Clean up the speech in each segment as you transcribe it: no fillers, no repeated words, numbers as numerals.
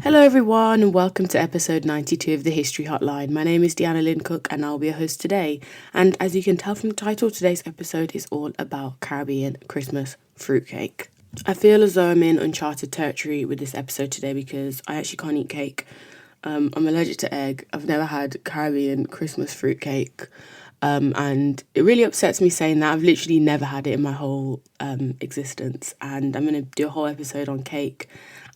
Hello, everyone, and welcome to episode 92 of the History Hotline. My name is Deanna Lynn Cook, and I'll be your host today. And as you can tell from the title, today's episode is all about Caribbean Christmas fruitcake. I feel as though I'm in uncharted territory with this episode today because I actually can't eat cake. I'm allergic to egg. I've never had Caribbean Christmas fruitcake. And it really upsets me saying that. I've literally never had it in my whole existence. And I'm going to do a whole episode on cake.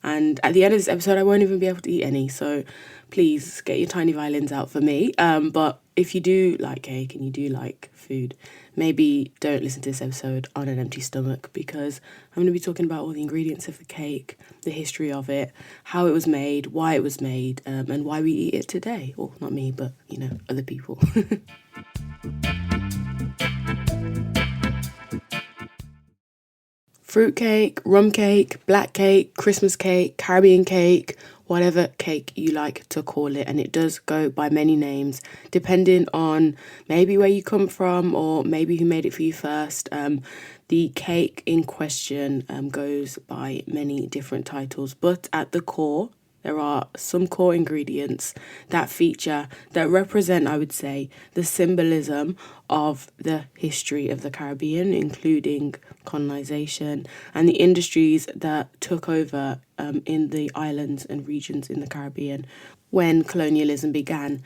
And at the end of this episode, I won't even be able to eat any. So please get your tiny violins out for me. But if you do like cake and you do like food, maybe don't listen to this episode on an empty stomach, because I'm going to be talking about all the ingredients of the cake, the history of it, how it was made, why it was made, and why we eat it today. Well, not me, but, other people. Fruitcake, rum cake, black cake, Christmas cake, Caribbean cake, whatever cake you like to call it. And it does go by many names, depending on maybe where you come from or maybe who made it for you first. The cake in question goes by many different titles, but at the core, there are some core ingredients that represent, I would say, the symbolism of the history of the Caribbean, including colonization and the industries that took over in the islands and regions in the Caribbean when colonialism began.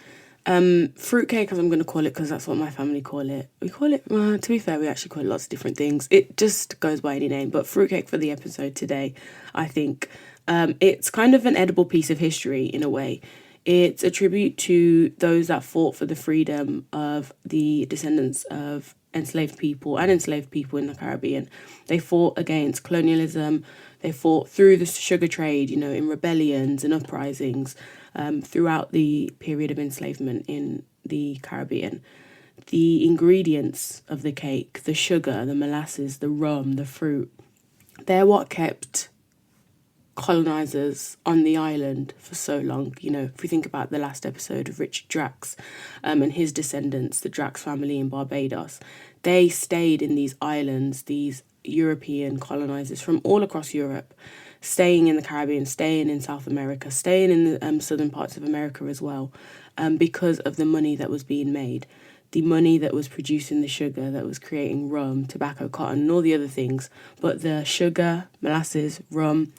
Fruitcake, as I'm going to call it, because that's what my family call it. We call it, to be fair, we actually call it lots of different things. It just goes by any name, but fruitcake for the episode today, I think. It's kind of an edible piece of history in a way. It's a tribute to those that fought for the freedom of the descendants of enslaved people and enslaved people in the Caribbean. They fought against colonialism. They fought through the sugar trade, in rebellions and uprisings throughout the period of enslavement in the Caribbean. The ingredients of the cake, the sugar, the molasses, the rum, the fruit, they're what kept colonizers on the island for so long. If we think about the last episode of Richard Drax and his descendants, the Drax family in Barbados, they stayed in these islands, these European colonizers from all across Europe, staying in the Caribbean, staying in South America, staying in the southern parts of America as well, because of the money that was being made. The money that was producing the sugar, that was creating rum, tobacco, cotton, and all the other things. But the sugar, molasses, rum,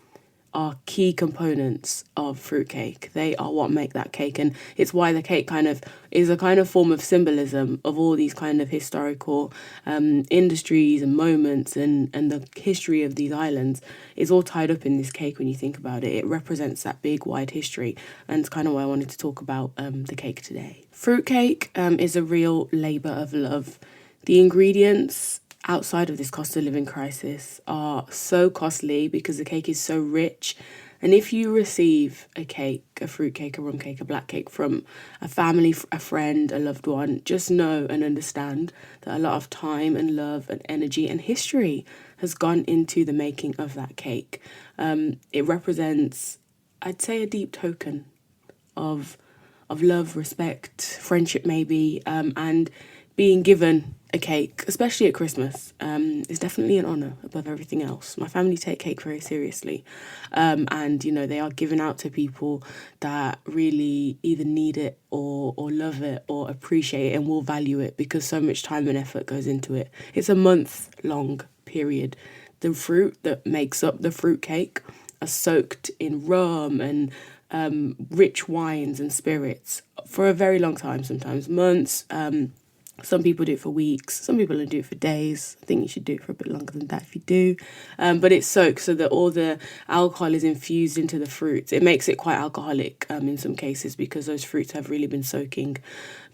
are key components of fruitcake. They are what make that cake, and it's why the cake kind of is a kind of form of symbolism of all these kind of historical industries and moments, and the history of these islands is all tied up in this cake when you think about it. It represents that big wide history, and it's kind of why I wanted to talk about the cake today. Fruitcake is a real labour of love. The ingredients outside of this cost of living crisis are so costly because the cake is so rich. And if you receive a cake, a fruit cake, a rum cake, a black cake from a family, a friend, a loved one, just know and understand that a lot of time and love and energy and history has gone into the making of that cake. It represents, I'd say, a deep token of love, respect, friendship maybe, and being given a cake, especially at Christmas, is definitely an honour above everything else. My family take cake very seriously, and they are given out to people that really either need it or love it or appreciate it and will value it, because so much time and effort goes into it. It's a month-long period. The fruit that makes up the fruit cake are soaked in rum and rich wines and spirits for a very long time, sometimes months. Some people do it for weeks. Some people do it for days. I think you should do it for a bit longer than that if you do. But it's soaked so that all the alcohol is infused into the fruits. It makes it quite alcoholic in some cases, because those fruits have really been soaking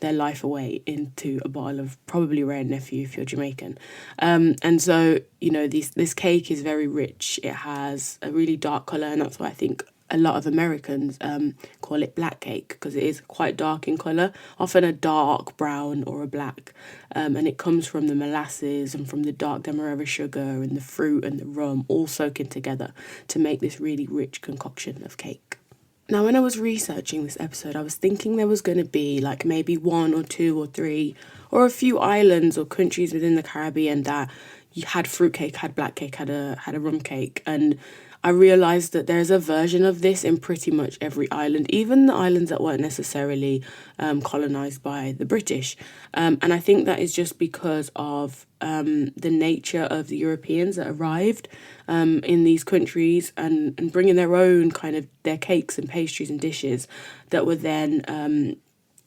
their life away into a bottle of probably Rare Nephew if you're Jamaican. And so, this cake is very rich. It has a really dark colour, and that's why I think a lot of Americans call it black cake, because it is quite dark in colour, often a dark brown or a black. And it comes from the molasses and from the dark demerara sugar and the fruit and the rum all soaking together to make this really rich concoction of cake. Now, when I was researching this episode, I was thinking there was going to be like maybe one or two or three or a few islands or countries within the Caribbean that you had fruitcake, had black cake, had a rum cake, and I realised that there's a version of this in pretty much every island, even the islands that weren't necessarily colonised by the British. And I think that is just because of the nature of the Europeans that arrived in these countries, and bringing their own kind of their cakes and pastries and dishes that were then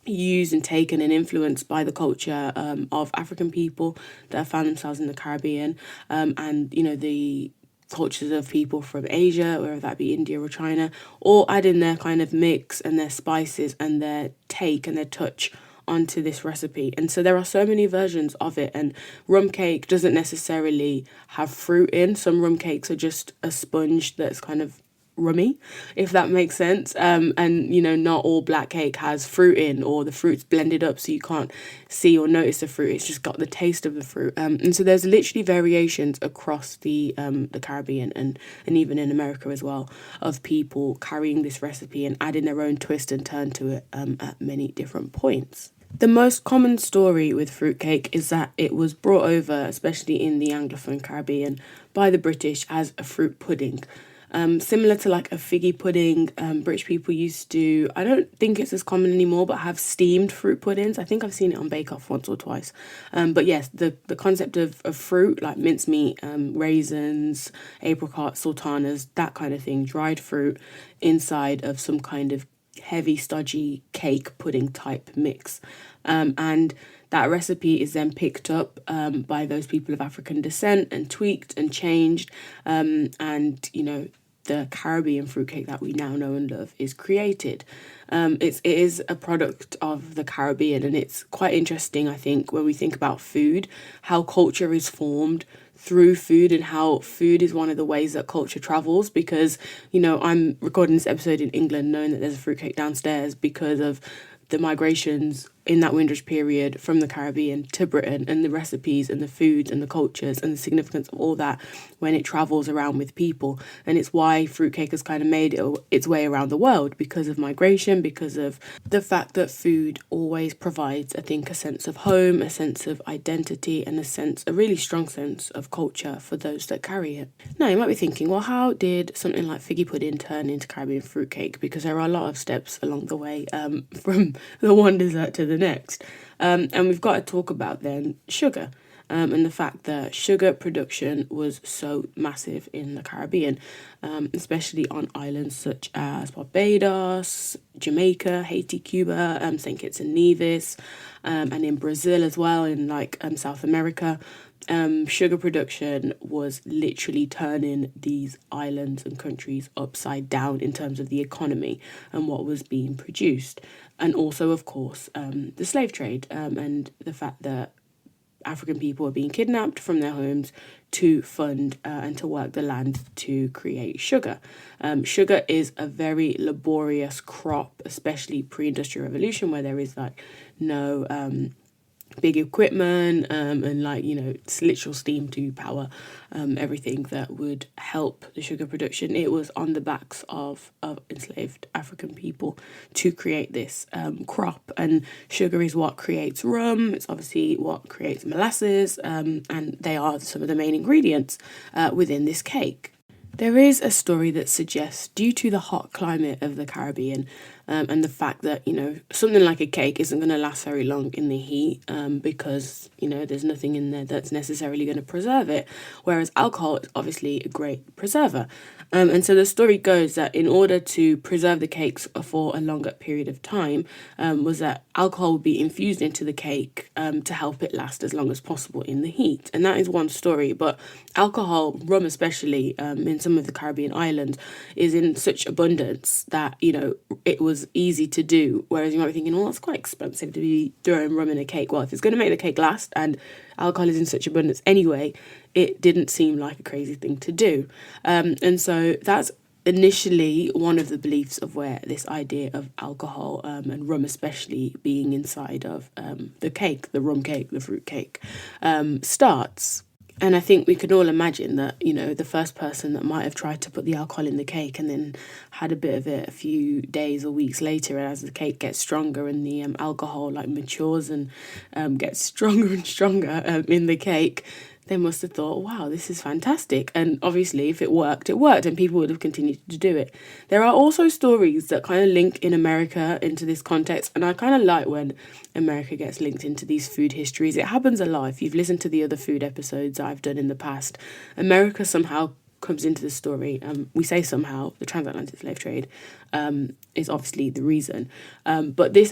used and taken and influenced by the culture of African people that found themselves in the Caribbean, and the cultures of people from Asia, whether that be India or China, all add in their kind of mix and their spices and their take and their touch onto this recipe. And so there are so many versions of it, and rum cake doesn't necessarily have fruit in. Some rum cakes are just a sponge that's kind of rummy, if that makes sense. And not all black cake has fruit in, or the fruit's blended up so you can't see or notice the fruit. It's just got the taste of the fruit. And so there's literally variations across the Caribbean and even in America as well, of people carrying this recipe and adding their own twist and turn to it at many different points. The most common story with fruitcake is that it was brought over, especially in the Anglophone Caribbean, by the British as a fruit pudding. Similar to like a figgy pudding, British people used to, I don't think it's as common anymore, but have steamed fruit puddings. I think I've seen it on Bake Off once or twice. But yes, the concept of fruit, like mincemeat, raisins, apricots, sultanas, that kind of thing, dried fruit inside of some kind of heavy, stodgy cake pudding type mix. And that recipe is then picked up by those people of African descent and tweaked and changed. The Caribbean fruitcake that we now know and love is created. It is a product of the Caribbean, and it's quite interesting, I think, when we think about food, how culture is formed through food and how food is one of the ways that culture travels. Because, I'm recording this episode in England knowing that there's a fruitcake downstairs because of the migrations in that Windrush period from the Caribbean to Britain, and the recipes and the foods and the cultures and the significance of all that when it travels around with people. And it's why fruitcake has kind of made its way around the world, because of migration, because of the fact that food always provides, I think, a sense of home, a sense of identity, and a really strong sense of culture for those that carry it. Now, you might be thinking, well, how did something like figgy pudding turn into Caribbean fruitcake? Because there are a lot of steps along the way, from the one dessert to the next. And we've got to talk about then sugar, and the fact that sugar production was so massive in the Caribbean, especially on islands such as Barbados, Jamaica, Haiti, Cuba, St. Kitts and Nevis, and in Brazil as well, in South America. Sugar production was literally turning these islands and countries upside down in terms of the economy and what was being produced. And also, of course, the slave trade, and the fact that African people were being kidnapped from their homes to fund and to work the land to create sugar. Sugar is a very laborious crop, especially pre-industrial revolution, where there is no big equipment, and it's literal steam to power everything that would help the sugar production. It was on the backs of enslaved African people to create this crop, and sugar is what creates rum. It's obviously what creates molasses, and they are some of the main ingredients within this cake. There is a story that suggests, due to the hot climate of the Caribbean, and the fact that, something like a cake isn't going to last very long in the heat, because, there's nothing in there that's necessarily going to preserve it, whereas alcohol is obviously a great preserver. And so the story goes that in order to preserve the cakes for a longer period of time, was that alcohol would be infused into the cake to help it last as long as possible in the heat. And that is one story. But alcohol, rum especially, in some of the Caribbean islands, is in such abundance that, it was easy to do. Whereas you might be thinking, well, it's quite expensive to be throwing rum in a cake. Well, if it's going to make the cake last and alcohol is in such abundance anyway, it didn't seem like a crazy thing to do. And so that's initially one of the beliefs of where this idea of alcohol, and rum especially, being inside of the cake, the rum cake, the fruit cake, starts. And I think we can all imagine that, the first person that might have tried to put the alcohol in the cake and then had a bit of it a few days or weeks later, as the cake gets stronger and the alcohol matures and gets stronger and stronger in the cake, They must have thought, wow, this is fantastic. And obviously, if it worked, it worked, and people would have continued to do it. There are also stories that kind of link in America into this context. And I kind of like when America gets linked into these food histories. It happens a lot. If you've listened to the other food episodes I've done in the past, America somehow comes into the story. We say somehow, the transatlantic slave trade is obviously the reason. But this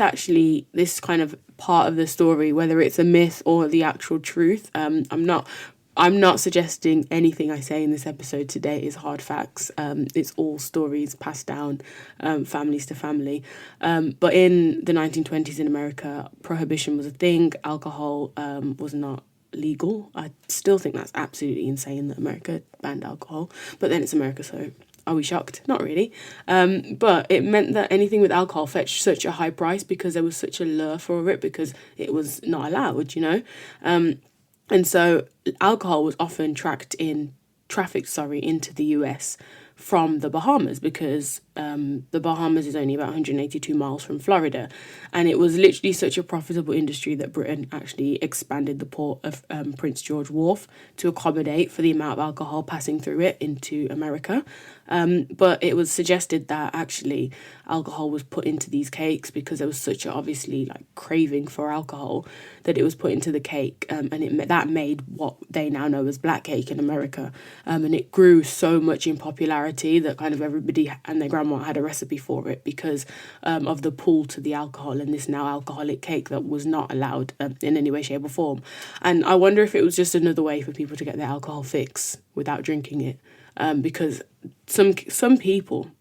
kind of part of the story, whether it's a myth or the actual truth, I'm not suggesting anything I say in this episode today is hard facts. It's all stories passed down families to family. But in the 1920s in America, prohibition was a thing. Alcohol was not legal. I still think that's absolutely insane that America banned alcohol. But then it's America, so are we shocked? Not really. But it meant that anything with alcohol fetched such a high price because there was such a lure for it, because it was not allowed, you know. And so alcohol was often trafficked into the US from the Bahamas, because the Bahamas is only about 182 miles from Florida. And it was literally such a profitable industry that Britain actually expanded the port of Prince George Wharf to accommodate for the amount of alcohol passing through it into America. But it was suggested that actually alcohol was put into these cakes because there was such a obviously like craving for alcohol that it was put into the cake, and that made what they now know as black cake in America. And it grew so much in popularity that kind of everybody and their grandma had a recipe for it because of the pull to the alcohol and this now alcoholic cake that was not allowed in any way, shape or form. And I wonder if it was just another way for people to get their alcohol fix without drinking it. Because some people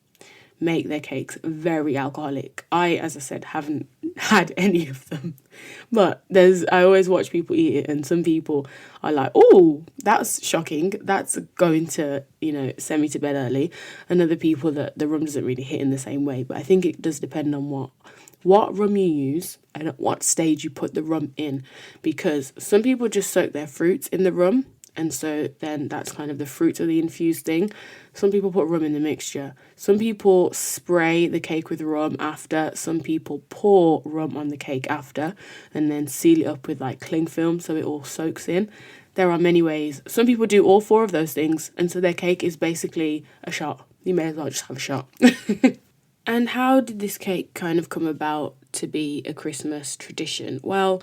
make their cakes very alcoholic. I, as I said, haven't had any of them. But I always watch people eat it, and some people are like, oh, that's shocking. That's going to, send me to bed early. And other people that the rum doesn't really hit in the same way. But I think it does depend on what rum you use and at what stage you put the rum in. Because some people just soak their fruits in the rum, and so then that's kind of the fruits of the infused thing. Some people put rum in the mixture. Some people spray the cake with rum after. Some people pour rum on the cake after and then seal it up with like cling film so it all soaks in. There are many ways. Some people do all four of those things, and so their cake is basically a shot. You may as well just have a shot. And how did this cake kind of come about to be a Christmas tradition? Well,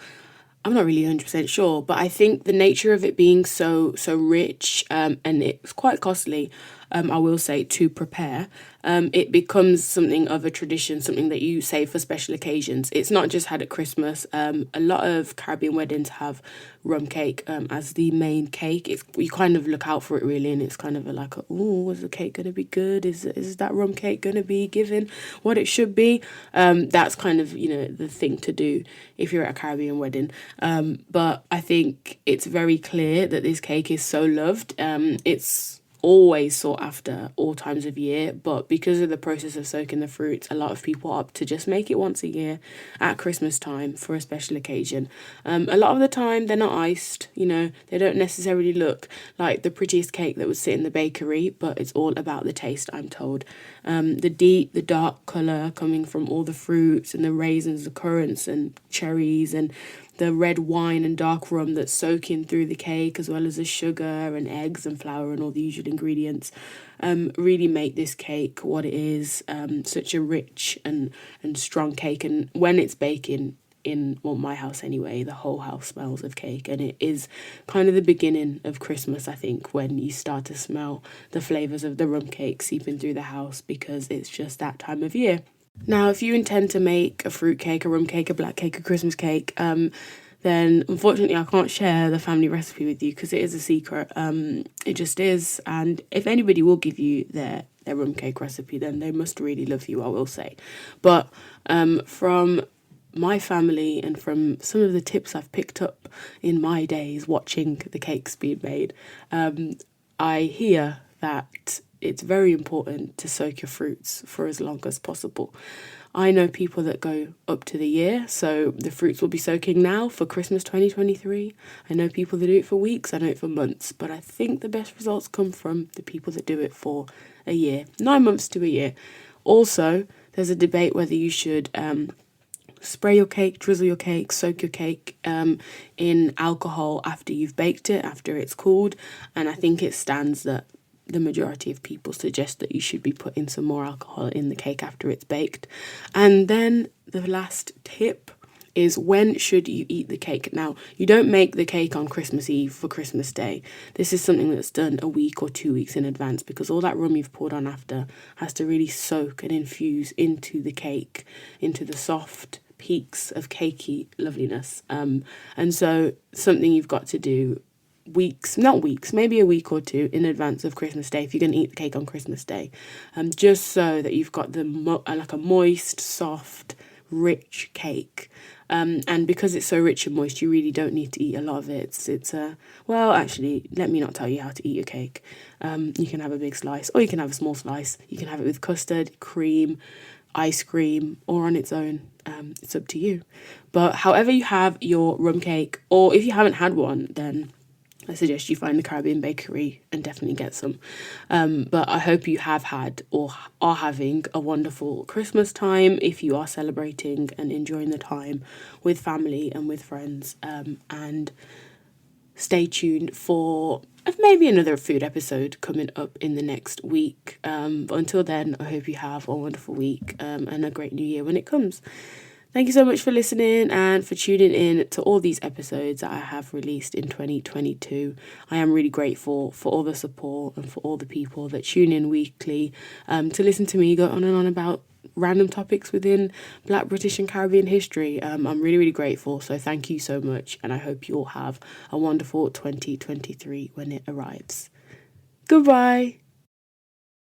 I'm not really 100% sure, but I think the nature of it being so rich and it's quite costly, I will say, to prepare, it becomes something of a tradition, something that you save for special occasions. It's not just had at Christmas. A lot of Caribbean weddings have rum cake as the main cake. You kind of look out for it really, and it's kind of is the cake going to be good? Is that rum cake going to be given what it should be? That's kind of, the thing to do if you're at a Caribbean wedding. But I think it's very clear that this cake is so loved. It's always sought after all times of year, but because of the process of soaking the fruits, a lot of people opt to just make it once a year at Christmas time for a special occasion. A lot of the time they're not iced, they don't necessarily look like the prettiest cake that would sit in the bakery, but it's all about the taste, I'm told. The dark colour coming from all the fruits and the raisins, the currants and cherries and the red wine and dark rum that's soaking through the cake, as well as the sugar and eggs and flour and all the usual ingredients, really make this cake what it is, such a rich and strong cake. And when it's baking, my house anyway, the whole house smells of cake, and it is kind of the beginning of Christmas, I think, when you start to smell the flavours of the rum cake seeping through the house, because it's just that time of year. Now, if you intend to make a fruit cake, a rum cake, a black cake, a Christmas cake, then unfortunately I can't share the family recipe with you because it is a secret. It just is. And if anybody will give you their rum cake recipe, then they must really love you, I will say. But from my family and from some of the tips I've picked up in my days watching the cakes being made, I hear that it's very important to soak your fruits for as long as possible. I know people that go up to the year, so the fruits will be soaking now for Christmas 2023. I know people that do it for weeks, I know it for months, but I think the best results come from the people that do it for a year, 9 months to a year. Also, there's a debate whether you should spray your cake, drizzle your cake, soak your cake in alcohol after you've baked it, after it's cooled. And I think it stands that the majority of people suggest that you should be putting some more alcohol in the cake after it's baked. And then the last tip is, when should you eat the cake? Now, you don't make the cake on Christmas Eve for Christmas Day. This is something that's done a week or 2 weeks in advance, because all that rum you've poured on after has to really soak and infuse into the cake, into the soft peaks of cakey loveliness. And so something you've got to do maybe a week or two in advance of Christmas Day, if you're going to eat the cake on Christmas Day, just so that you've got like a moist, soft, rich cake. And because it's so rich and moist, you really don't need to eat a lot of it. Well, actually, let me not tell you how to eat your cake. You can have a big slice, or you can have a small slice. You can have it with custard, cream, ice cream, or on its own. It's up to you. But however you have your rum cake, or if you haven't had one, then I suggest you find the Caribbean bakery and definitely get some. But I hope you have had or are having a wonderful Christmas time, if you are celebrating and enjoying the time with family and with friends. And stay tuned for maybe another food episode coming up in the next week. But until then, I hope you have a wonderful week and a great new year when it comes. Thank you so much for listening and for tuning in to all these episodes that I have released in 2022. I am really grateful for all the support and for all the people that tune in weekly to listen to me go on and on about random topics within Black, British and Caribbean history. I'm really, really grateful. So thank you so much. And I hope you all have a wonderful 2023 when it arrives. Goodbye.